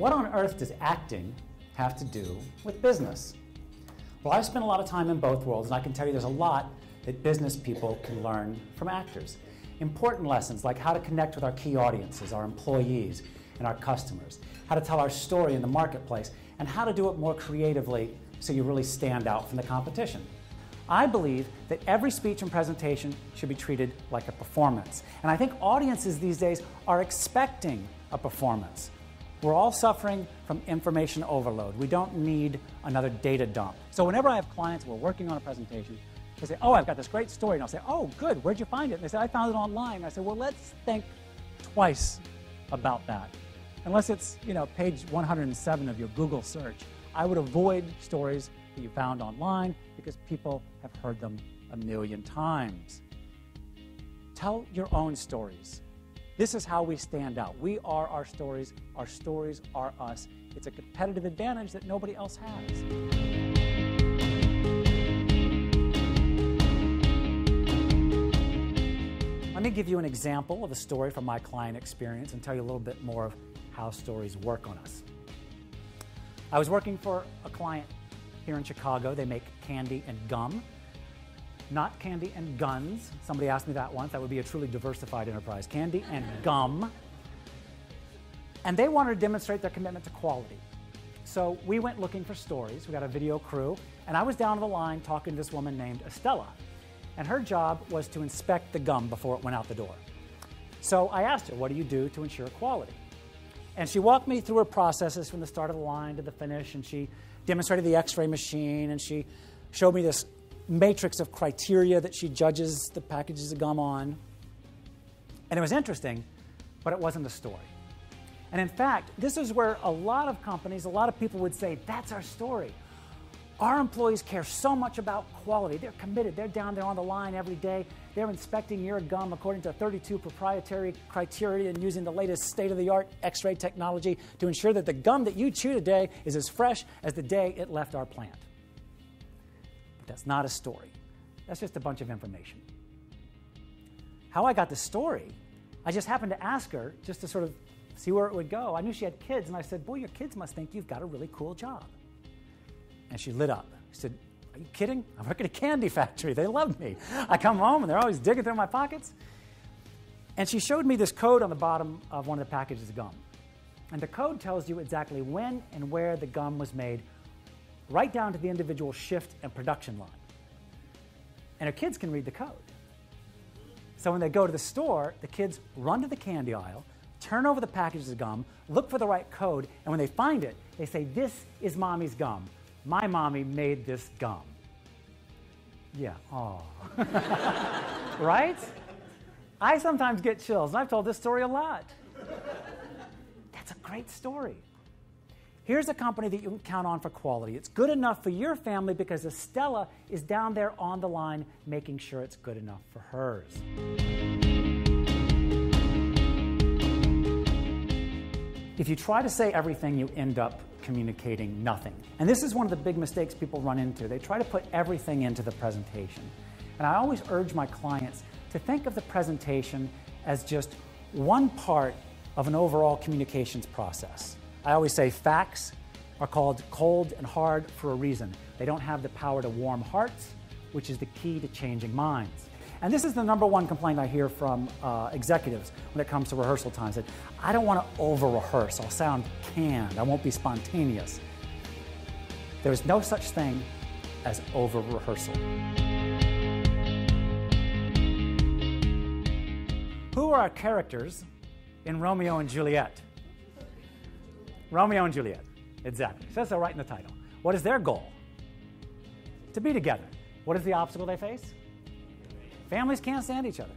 What on earth does acting have to do with business? Well, I've spent a lot of time in both worlds, and I can tell you there's a lot that business people can learn from actors. Important lessons like how to connect with our key audiences, our employees, and our customers, how to tell our story in the marketplace, and how to do it more creatively so you really stand out from the competition. I believe that every speech and presentation should be treated like a performance. And I think audiences these days are expecting a performance. We're all suffering from information overload. We don't need another data dump. So whenever I have clients, we're working on a presentation, they say, oh, I've got this great story. And I'll say, oh, good, where'd you find it? And they say, I found it online. And I say, well, let's think twice about that. Unless it's, page 107 of your Google search, I would avoid stories that you found online because people have heard them a million times. Tell your own stories. This is how we stand out. We are our stories are us. It's a competitive advantage that nobody else has. Let me give you an example of a story from my client experience and tell you a little bit more of how stories work on us. I was working for a client here in Chicago. They make candy and gum, not candy and guns. Somebody asked me that once. That would be a truly diversified enterprise. Candy and gum. And they wanted to demonstrate their commitment to quality. So we went looking for stories. We got a video crew, and I was down the line talking to this woman named Estella. And her job was to inspect the gum before it went out the door. So I asked her, what do you do to ensure quality? And she walked me through her processes from the start of the line to the finish, and she demonstrated the X-ray machine, and she showed me this matrix of criteria that she judges the packages of gum on. And it was interesting, but it wasn't a story. And in fact, this is where a lot of companies, a lot of people would say, that's our story. Our employees care so much about quality. They're committed. They're down there on the line every day. They're inspecting your gum according to 32 proprietary criteria and using the latest state-of-the-art X-ray technology to ensure that the gum that you chew today is as fresh as the day it left our plant. But that's not a story. That's just a bunch of information. How I got the story, I just happened to ask her just to sort of see where it would go. I knew she had kids, and I said, boy, your kids must think you've got a really cool job. And she lit up. She said, are you kidding? I work at a candy factory. They love me. I come home and they're always digging through my pockets. And she showed me this code on the bottom of one of the packages of gum. And the code tells you exactly when and where the gum was made, right down to the individual shift and production line. And her kids can read the code. So when they go to the store, the kids run to the candy aisle, turn over the packages of gum, look for the right code, and when they find it, they say, this is Mommy's gum. My mommy made this gum. Yeah, oh. Right? I sometimes get chills, and I've told this story a lot. That's a great story. Here's a company that you can count on for quality. It's good enough for your family because Estella is down there on the line making sure it's good enough for hers. If you try to say everything, you end up communicating nothing. And this is one of the big mistakes people run into. They try to put everything into the presentation. And I always urge my clients to think of the presentation as just one part of an overall communications process. I always say facts are called cold and hard for a reason. They don't have the power to warm hearts, which is the key to changing minds. And this is the number one complaint I hear from executives when it comes to rehearsal times. That I don't want to over-rehearse. I'll sound canned. I won't be spontaneous. There is no such thing as over-rehearsal. Who are our characters in Romeo and Juliet? Romeo and Juliet, exactly. It says so right in the title. What is their goal? To be together. What is the obstacle they face? Families can't stand each other.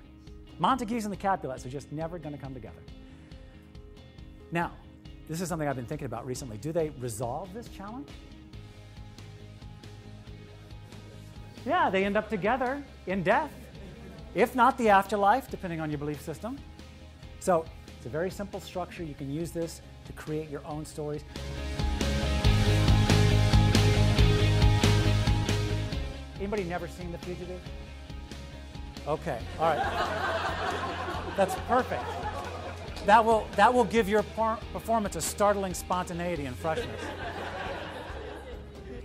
Montagues and the Capulets are just never going to come together. Now, this is something I've been thinking about recently. Do they resolve this challenge? Yeah, they end up together in death, if not the afterlife, depending on your belief system. So it's a very simple structure. You can use this to create your own stories. Anybody never seen The Fugitive? Okay, all right. That's perfect. that will give your performance a startling spontaneity and freshness.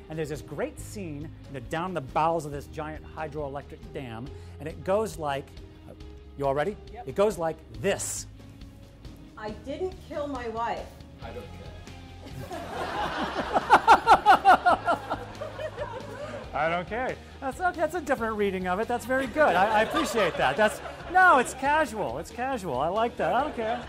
And there's this great scene down in the bowels of this giant hydroelectric dam, and it goes like, you all ready? Yep. It goes like this. I didn't kill my wife. I don't care. I don't care. That's a different reading of it. That's very good. I appreciate that. No, it's casual. It's casual. I like that. I don't care.